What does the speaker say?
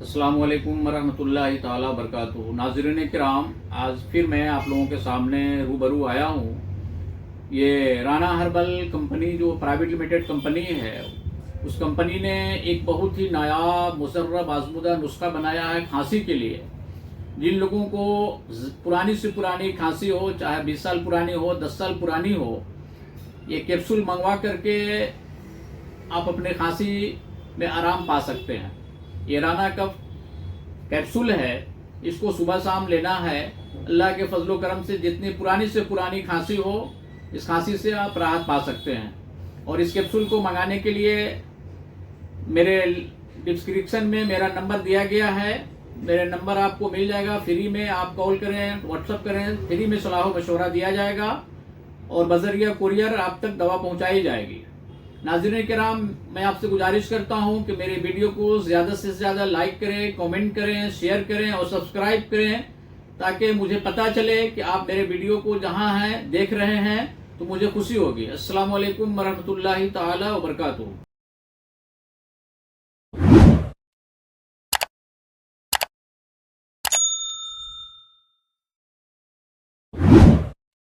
अस्सलामुअलैकुम वरहमतुल्लाहि ताला वबरकातुहू। नाज़रीन किराम, आज फिर मैं आप लोगों के सामने रूबरू आया हूँ। ये राना हर्बल कंपनी जो प्राइवेट लिमिटेड कंपनी है, उस कंपनी ने एक बहुत ही नायाब मुजर्रब आजमुदा नुस्खा बनाया है खांसी के लिए। जिन लोगों को पुरानी से पुरानी खांसी हो, चाहे 20 साल पुरानी हो, 10 साल पुरानी हो, ये कैप्सूल मंगवा करके आप अपने खांसी में आराम पा सकते हैं। ये राना का कैप्सूल है, इसको सुबह शाम लेना है। अल्लाह के फजलो करम से जितनी पुरानी से पुरानी खांसी हो, इस खांसी से आप राहत पा सकते हैं। और इस कैप्सूल को मंगाने के लिए मेरे डिस्क्रिप्शन में मेरा नंबर दिया गया है। मेरे नंबर आपको मिल जाएगा। फ्री में आप कॉल करें, व्हाट्सअप करें, फ्री में सलाह मशवरा दिया जाएगा और बजरिया कुरियर आप तक दवा पहुंचाई जाएगी। नाज़रीन किराम, मैं आपसे गुजारिश करता हूं कि मेरे वीडियो को ज़्यादा से ज़्यादा लाइक करें, कमेंट करें, शेयर करें और सब्सक्राइब करें, ताकि मुझे पता चले कि आप मेरे वीडियो को जहां हैं देख रहे हैं, तो मुझे खुशी होगी। अस्सलामु अलैकुम वरहमतुल्लाहि ताला वबरकातुहू।